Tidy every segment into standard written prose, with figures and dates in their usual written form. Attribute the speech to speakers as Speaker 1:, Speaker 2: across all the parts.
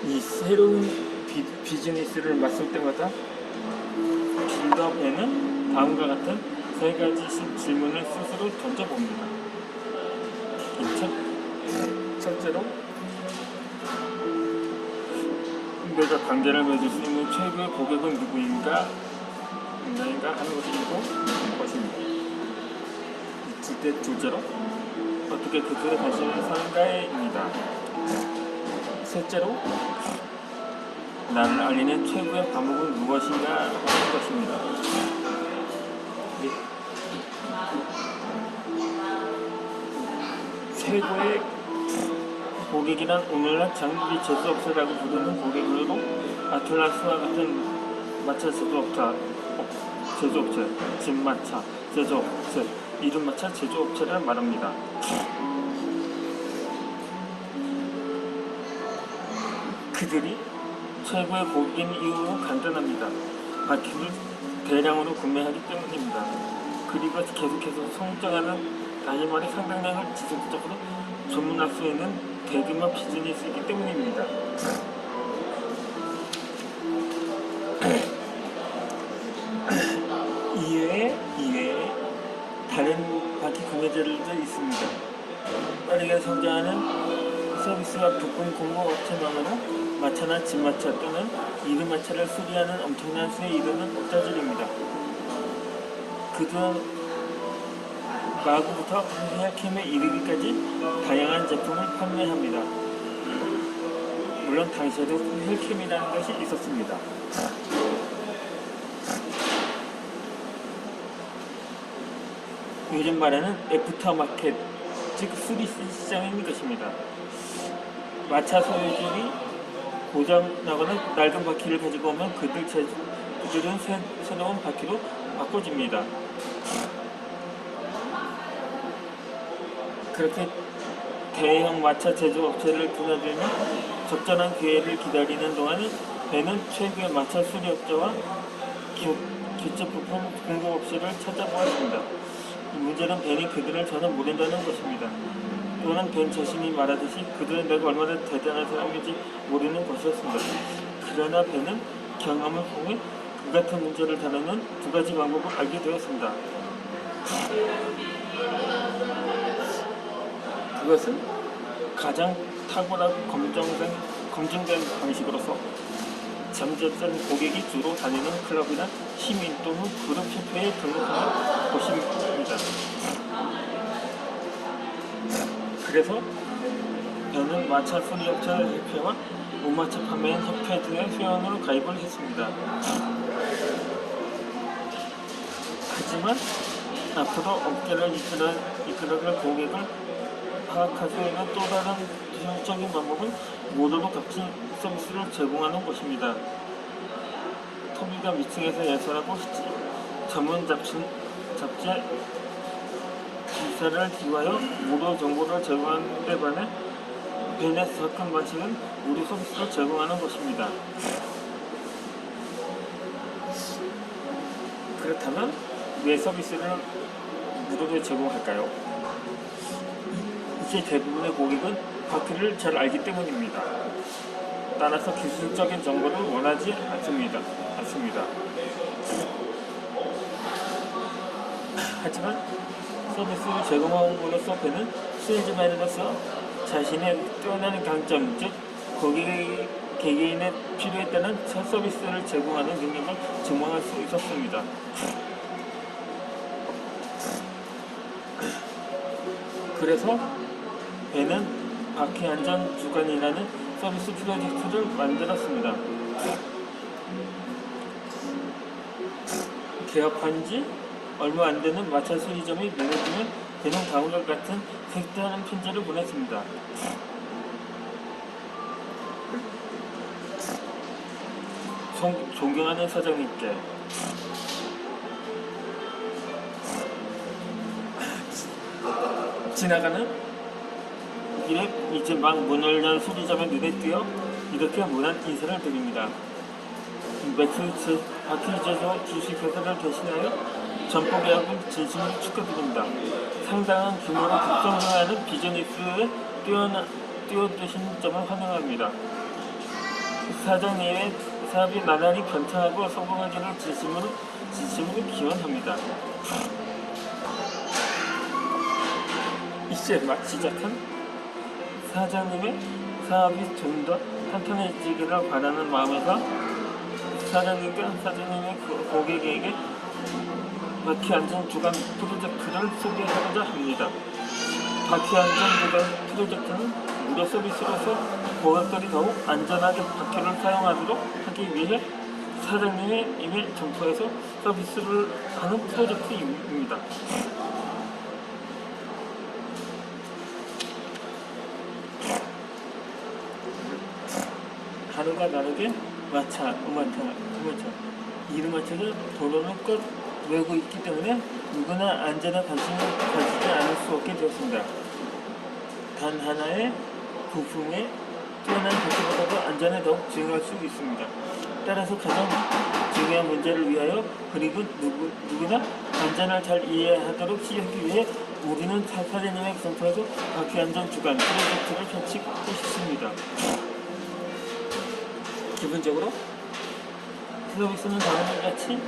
Speaker 1: 이 새로운 비즈니스를 맡을 때마다 빌드업에는 다음과 같은 세 가지 질문을 스스로 던져봅니다. 첫째로, 내가 관계를 맺을 수 있는 최고의 고객은 누구인가 하는 것입니다. 둘째로, 어떻게 그들의 관심을 사는가입니다. 셋째로, 나를 알리는 최고의 방법은 무엇인가 하는 것입니다. 최고의 고객이란 오늘날 장비 제조업체라고 부르는 고객으로 아틀라스와 같은 마차 제조업체, 진마차 제조업체, 이름마차 제조업체를 말합니다. 그들이 최고의 고객인 이유는 간단합니다. 바퀴를 대량으로 구매하기 때문입니다. 그리고 계속해서 성장하는 다이말의 상당량을 지속적으로 주문할 수 있는 대규모 비즈니스이기 때문입니다. 이외에 다른 바퀴 구매자들도 있습니다. 빠르게 성장하는 서비스와 부품 공급업체만으로 마차나 진마차 또는 이름마차를 수리하는 엄청난 수에 이르는 업자들입니다. 그들은 마구부터 헤어캠에 이르기까지 다양한 제품을 판매합니다. 물론 당시에도 헬캠이라는 것이 있었습니다. 요즘 말하는 애프터마켓, 즉 수리 시장인 것입니다. 마차 소유주들이 고장나거나 낡은 바퀴를 가지고 오면 그들은 새로운 바퀴로 바꿔줍니다. 그렇게 대형 마차 제조업체를 드나들며 적절한 기회를 기다리는 동안 배는 최고의 마차 수리업자와 교체 부품 공급업체를 찾아보았습니다. 문제는 벤이 그들을 전혀 모른다는 것입니다. 또는 벤 자신이 말하듯이 그들은 내가 얼마나 대단한 사람인지 모르는 것이었습니다. 그러나 벤은 경험을 통해 그 같은 문제를 다루는 두 가지 방법을 알게 되었습니다. 그것은 가장 탁월하고 검증된 방식으로서 잠재된 고객이 주로 다니는 클럽이나 시민 또는 그룹 협회에 등록하는 것입니다. 그래서 저는 마차 수리업체 협회와 무마차 판매인 협회 등의 회원으로 가입을 했습니다. 하지만 앞으로 업계를 이끌어갈 고객을 파악할 수 있는 또 다른 기술적인 방법은 모두도 같은 서비스를 제공하는 것입니다. 토미가 미팅에서 예설하고 전문 잡지 기사를 기하여 무료 정보를 제공하는 데 반해 벤의 접근 방식은 무료 서비스를 제공하는 것입니다. 그렇다면 왜 서비스를 무료로 제공할까요? 이제 대부분의 고객은 바퀴를 잘 알기 때문입니다. 따라서 기술적인 정보를 원하지 않습니다. 하지만 서비스를 제공함으로써 벤은 세일즈맨으로서 자신의 뛰어난 강점, 즉 개개인의 필요에 따른 서비스를 제공하는 능력을 증명할 수 있었습니다. 그래서 벤은 바퀴 안전 주간이라는 서비스 프로젝트를 만들었습니다. 개업한 지 얼마 안 되는 마차 수리점이 눈에 띄면 벤은 다음과 같은 색다른 편지를 보냈습니다. 존경하는 사장님께 지나가는 길에 이제 막 문을 연 수리점의 눈에 띄어 이렇게 무난 인사를 드립니다. 바퀴 제조 주식회사를 대신하여 점포 계약을 진심으로 축하드립니다. 상당한 규모로 급성장하는 비즈니스에 뛰어드신 점을 환영합니다. 사장님의 사업이 나날이 번창하고 성공하기를 진심으로 기원합니다. 이제 막 시작한 사장님의 사업이 좀 더 탄탄해지기를 바라는 마음에서 사장님의 고객에게 바퀴 안전 주간 프로젝트를 소개하고자 합니다. 바퀴 안전 주간 프로젝트는 무료 서비스로서 고객들이 더욱 안전하게 바퀴를 사용하도록 하기 위해 사장님의 이메일 점포에서 서비스를 하는 프로젝트입니다. 하루가 다르게 마차, 이르마차가 도로를 껏 메고 있기 때문에 누구나 안전에 관심을 가지지 않을 수 없게 되었습니다. 단 하나의 부품에 뛰어난 바퀴보다도 안전에 더욱 증가할 수 있습니다. 따라서 가장 중요한 문제를 위하여 그리고 누구나 안전을 잘 이해하도록 하기 위해 우리는 사장님의 점포에서 바퀴 안전 주간 프로젝트를 펼치고 싶습니다. 기본적으로 서비스는 다음과 같이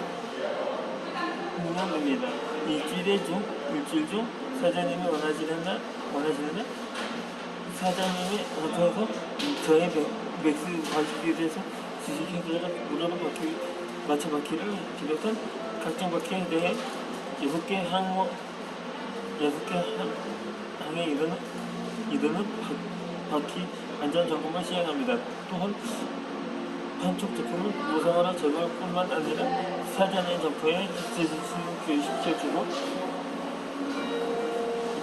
Speaker 1: 운영됩니다. 일주일 중 사장님이 원하시는 날 사장님이 어서서 저의 맥스 바퀴에 대해서 주식회사가 무료로 마차 바퀴를 비롯한 각종 바퀴에 대해 6개 항에 이르는 바퀴 안전 점검을 시행합니다. 또한 한쪽 제품을 무상으로 제공할 뿐만 아니라 사장님 점포에 교육시켜주고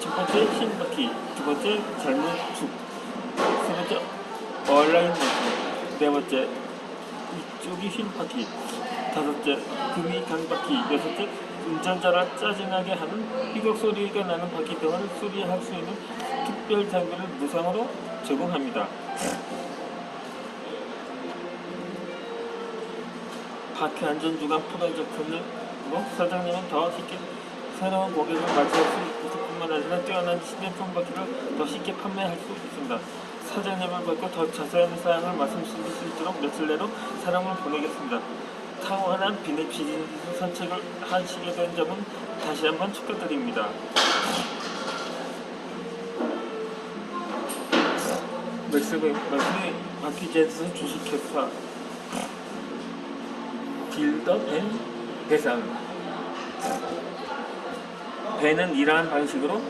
Speaker 1: 첫 번째 흰 바퀴, 두 번째 젊은 축, 세 번째 온라인 바퀴, 네 번째 이쪽이 흰 바퀴, 다섯째 금이 간 바퀴, 여섯째 운전자를 짜증나게 하는 삐걱 소리가 나는 바퀴 등을 수리할 수 있는 특별 장비를 무상으로 제공합니다. 바퀴 안전 주간 프로젝트는 사장님은 더 쉽게 새로운 고객을 맞이할 수 있을 뿐만 아니라 뛰어난 신제품 바퀴를 더 쉽게 판매할 수 있습니다. 사장님을 뵙고 더 자세한 사항을 말씀드릴 수 있도록 며칠 내로 사람을 보내겠습니다. 탁월한 비즈니스 선택을 하시게 된 점은 다시 한번 축하드립니다. 맥스 바퀴 제스 주식회사 빌더 앤 배상. 배는 이러한 방식으로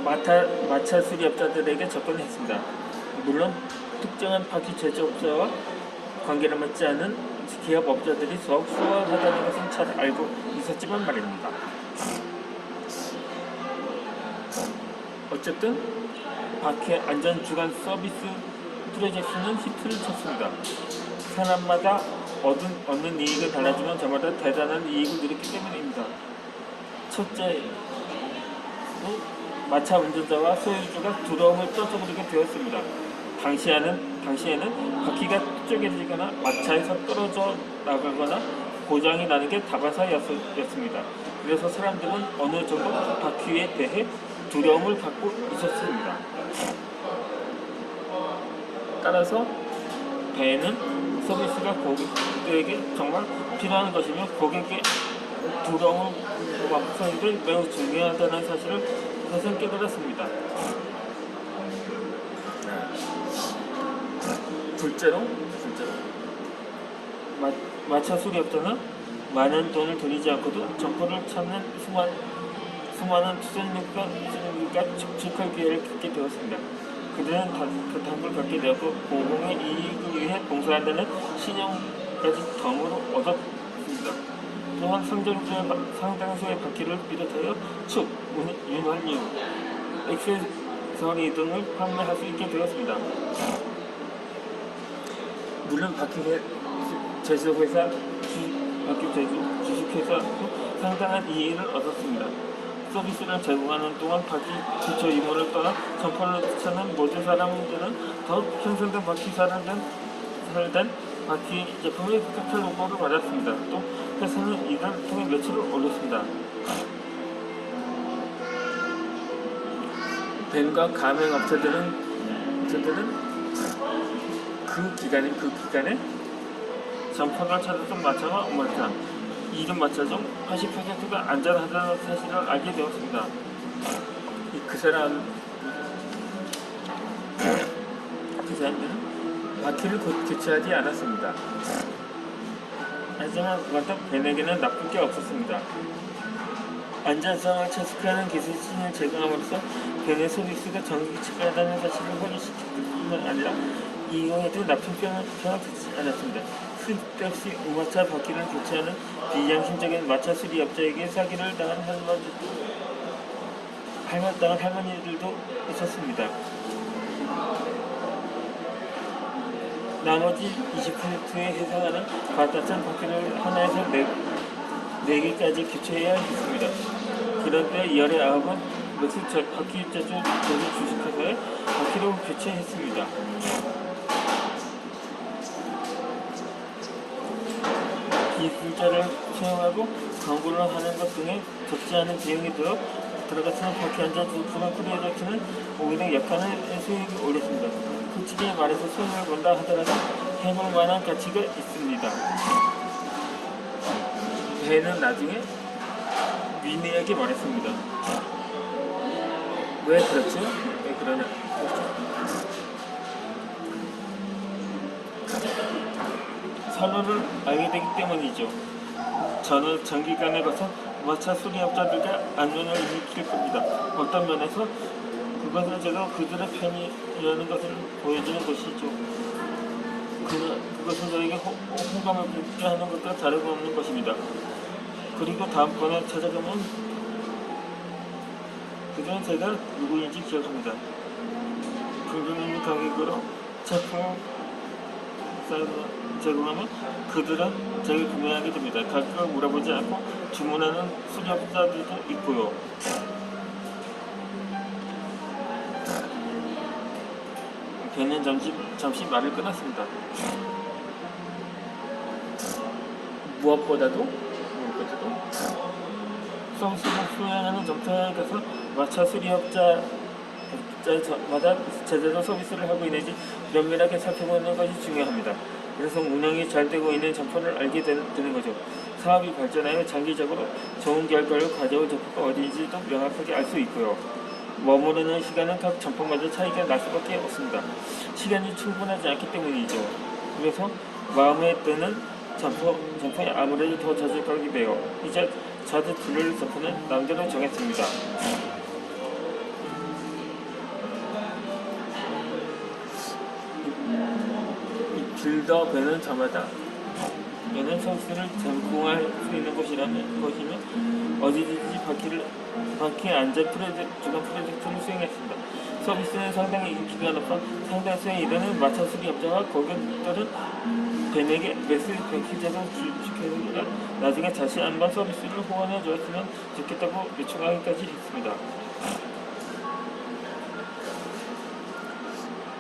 Speaker 1: 마차 수리업자들에게 접근했습니다. 물론 특정한 바퀴 제조업자와 관계를 맺지 않은 기업업자들이 더욱 수월하다는 것은 잘 알고 있었지만 말입니다. 어쨌든 바퀴 안전 주간 서비스 프로젝트는 히트를 쳤습니다. 사람마다 얻는 이익은 달라지만 저마다 대단한 이익을 누렸기 때문입니다. 첫째, 마차 운전자와 소유주가 두려움을 떨쳐버리게 되었습니다. 당시에는 바퀴가 쪼개지거나 마차에서 떨어져 나가거나 고장이 나는 게 다반사였습니다. 그래서 사람들은 어느 정도 바퀴에 대해 두려움을 갖고 있었습니다. 따라서 배는 서비스가 고객에게 정말 필요한 것이며 고객의 두려움을 막는 게 매우 중요하다는 사실을 다시 깨달았습니다. 둘째로 마차 수리업자는 많은 돈을 들이지 않고도 점포를 찾는 수많은 투자인과 축축할 기회를 갖게 되었습니다. 그들은 그 당을 갖게 되었고 공공의 이익을 위해 봉사한다는 신용까지 덤으로 얻었습니다. 또한 상당수의 바퀴를 비롯하여 축, 윤활유, 액세서리 등을 판매할 수 있게 되었습니다. 물론 바퀴 제조회사, 주식회사도 상당한 이익을 얻었습니다. 서비스를 제공하는 동안 바퀴 기초 임무를 떠나 점포를 찾는 모든 사람들은 더욱 형성된 바퀴살을 된 바퀴 제품의 특별 홍보를 받았습니다. 또 회사는 이를 통해 매출을 올렸습니다. 벤과 가맹업체들은 그 기간에 점퍼를 찾았던 마차와 오마차, 이른 마차 중 80%가 안전하다는 사실을 알게 되었습니다. 그 사람들은 바퀴를 교체하지 않았습니다. 하지만 완전 벤에게는 나쁠 게 없었습니다. 안전성을 체크하는 기술진을 제공함으로써 벤의 서비스가 정기적이라는 사실을 확인시킬 뿐만 아니라 이후에도 나쁜 평을 듣지 않았습니다. 쓸데없이 우마차 바퀴를 교체하는 비양심적인 마차 수리업자에게 사기를 당한 할머니들도 있었습니다. 나머지 20%에 해당하는 과다찬 바퀴를 하나에서 4개까지 교체해야 했습니다. 그런데 열의 9은 맥스 바퀴 제조 주식회사에 바퀴로 교체했습니다. 기술자를 채용하고 광고를 하는 것 등에 적지 않은 비용이 들어갔으면 바퀴 안전 부분 프로젝트는 오히려 약간의 수익을 올렸습니다. 솔직히 말해서 손해를 본다 하더라도 해볼 만한 가치가 있습니다. 벤은 나중에 위니에게 말했습니다. 왜 그렇죠? 왜 그러냐? 선호를 알게 되기 때문이죠. 저는 장기간에 가서 마차 수리업자들과 안면을 일으킬 겁니다. 어떤 면에서 그것은 제가 그들의 편이라는 것을 보여주는 것이죠. 그것은 저에게 호감을 품게 하는 것과 다름없는 것입니다. 그리고 다음번에 찾아가면 그들은 제가 누구인지 기억합니다. 긍정 있는 가격으로 제품을 제공하면 그들은 제가 구매하게 됩니다. 가격을 물어보지 않고 주문하는 수리업자들도 있고요. 벤은 잠시 말을 끊었습니다. 무엇보다도 서비스를 수행하는 점터에 가서 마차 수리업자마다 제대로 서비스를 하고 있는지 면밀하게 살펴보는 것이 중요합니다. 그래서 운영이 잘 되고 있는 점포를 알게 되는 거죠. 사업이 발전하여 장기적으로 좋은 결과를 가져올 점포가 어디인지도 명확하게 알 수 있고요. 머무르는 시간은 각 점포마다 차이가 날 수밖에 없습니다. 시간이 충분하지 않기 때문이죠. 그래서 마음에 드는 점포에 아무래도 더 자주 가게 돼요. 이제 자주 들를 점포는 남대로 정했습니다. 빌더 벤은 저마다 벤은 서비스를 제공할 수 있는 것이면 어디든지 바퀴 안전 주간 프로젝트를 수행했습니다. 서비스는 상당히 인기가 높아 상당수에 이르는 마차 수리업자와 고객들은 벤에게 맥스 바퀴 제조 주식회사가 나중에 다시 한번 서비스를 후원해 주었으면 좋겠다고 요청하기까지 했습니다.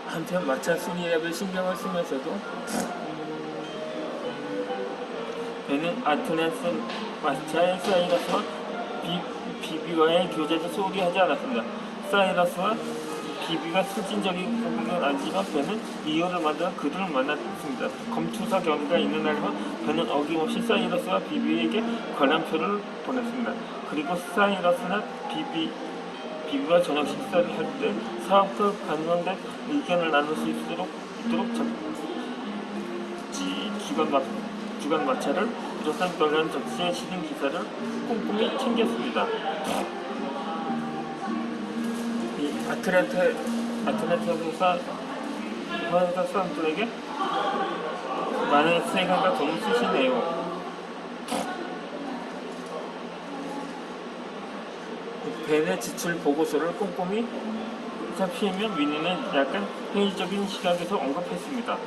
Speaker 1: 한편 마차 수리업에 신경을 쓰면서도 벤은 아테네스 마차의 사이러스와 비비와의 교제도 소홀히 하지 않았습니다. 사이러스와 비비가 실질적인 고객은 아니지만 벤은 이유를 만들어 그들을 만났습니다. 검투사 경기가 있는 날만 벤은 어김없이 사이러스와 비비에게 관람표를 보냈습니다. 그리고 사이러스나 비비와 저녁 식사를 할 때 사업과 관련된 의견을 나눌 수 있도록 주간 마차를 비롯한 관련 적시의 시승 기사를 꼼꼼히 챙겼습니다. 이 아틀란타 회사 사람들에게 많은 시간과 돈을 쓰시네요. 벤의 지출 보고서를 꼼꼼히 살피면 위니는 약간 회의적인 시각에서 언급했습니다.